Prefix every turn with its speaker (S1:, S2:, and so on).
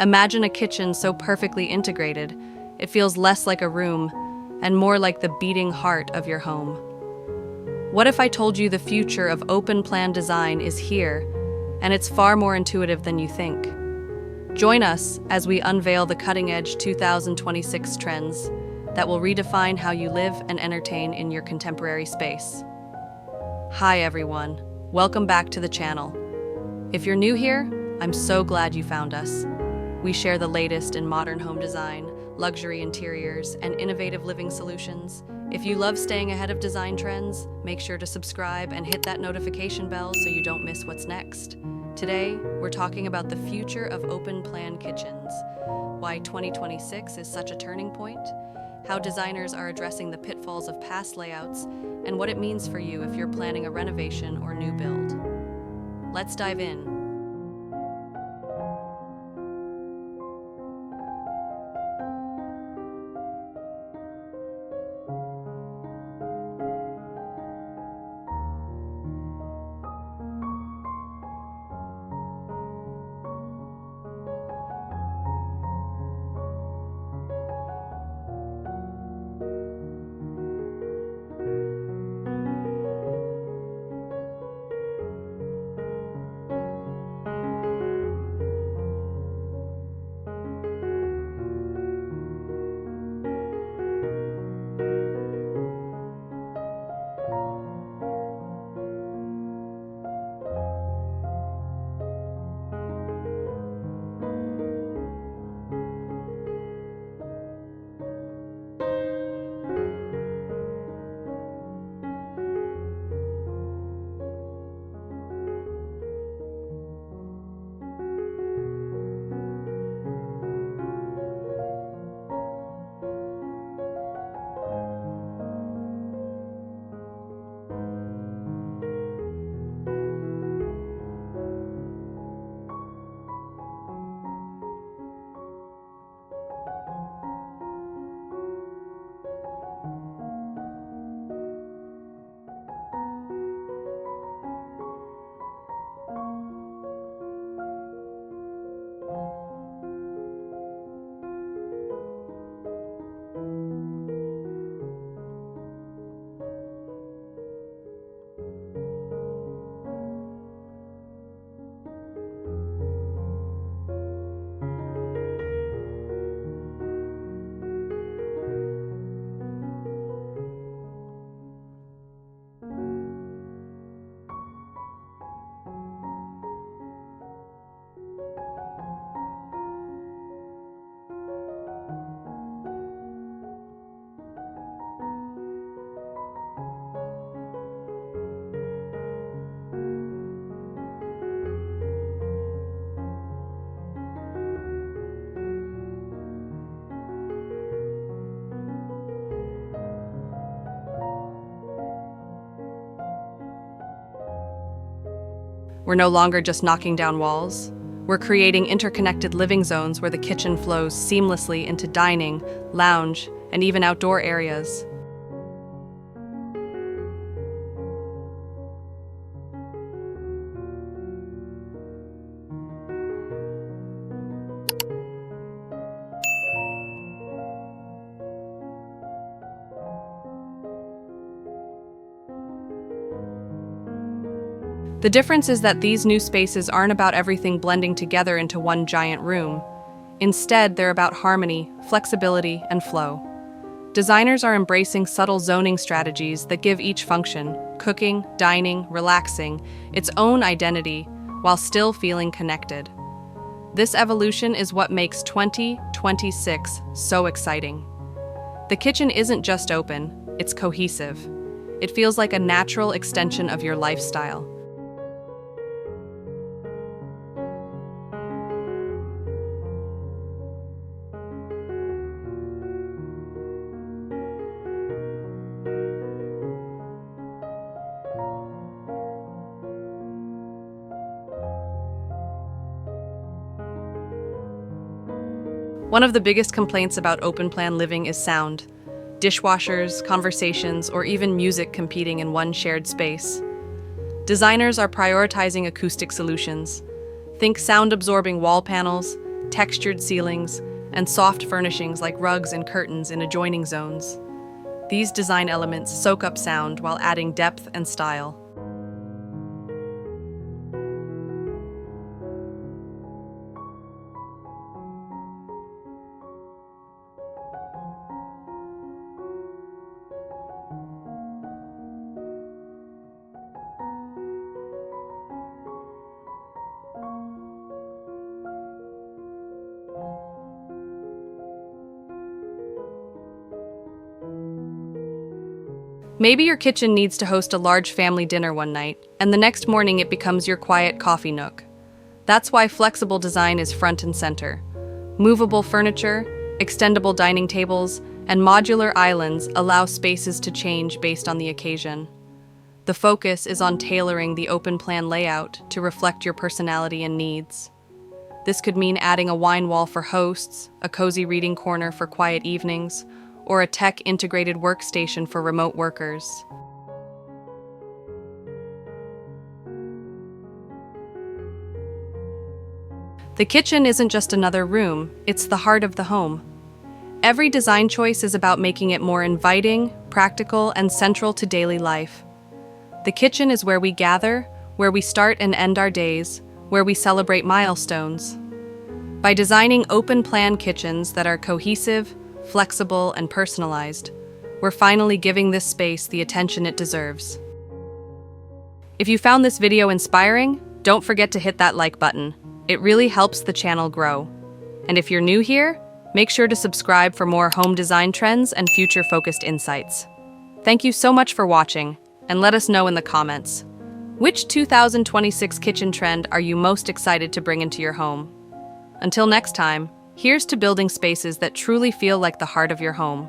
S1: Imagine a kitchen so perfectly integrated, it feels less like a room and more like the beating heart of your home. What if I told you the future of open-plan design is here, and it's far more intuitive than you think? Join us as we unveil the cutting-edge 2026 trends that will redefine how you live and entertain in your contemporary space. Hi everyone, welcome back to the channel. If you're new here, I'm so glad you found us. We share the latest in modern home design, luxury interiors, and innovative living solutions. If you love staying ahead of design trends, make sure to subscribe and hit that notification bell so you don't miss what's next. Today, we're talking about the future of open-plan kitchens, why 2026 is such a turning point, how designers are addressing the pitfalls of past layouts, and what it means for you if you're planning a renovation or new build. Let's dive in. We're no longer just knocking down walls. We're creating interconnected living zones where the kitchen flows seamlessly into dining, lounge, and even outdoor areas. The difference is that these new spaces aren't about everything blending together into one giant room. Instead, they're about harmony, flexibility, and flow. Designers are embracing subtle zoning strategies that give each function, cooking, dining, relaxing, its own identity while still feeling connected. This evolution is what makes 2026 so exciting. The kitchen isn't just open, it's cohesive. It feels like a natural extension of your lifestyle. One of the biggest complaints about open-plan living is sound. Dishwashers, conversations, or even music competing in one shared space. Designers are prioritizing acoustic solutions. Think sound-absorbing wall panels, textured ceilings, and soft furnishings like rugs and curtains in adjoining zones. These design elements soak up sound while adding depth and style. Maybe your kitchen needs to host a large family dinner one night, and the next morning it becomes your quiet coffee nook. That's why flexible design is front and center. Movable furniture, extendable dining tables, and modular islands allow spaces to change based on the occasion. The focus is on tailoring the open plan layout to reflect your personality and needs. This could mean adding a wine wall for hosts, a cozy reading corner for quiet evenings, or a tech-integrated workstation for remote workers. The kitchen isn't just another room, it's the heart of the home. Every design choice is about making it more inviting, practical, and central to daily life. The kitchen is where we gather, where we start and end our days, where we celebrate milestones. By designing open-plan kitchens that are cohesive, flexible, and personalized, we're finally giving this space the attention it deserves. If you found this video inspiring, don't forget to hit that like button. It really helps the channel grow. And if you're new here, make sure to subscribe for more home design trends and future-focused insights. Thank you so much for watching, and let us know in the comments. Which 2026 kitchen trend are you most excited to bring into your home? Until next time, here's to building spaces that truly feel like the heart of your home.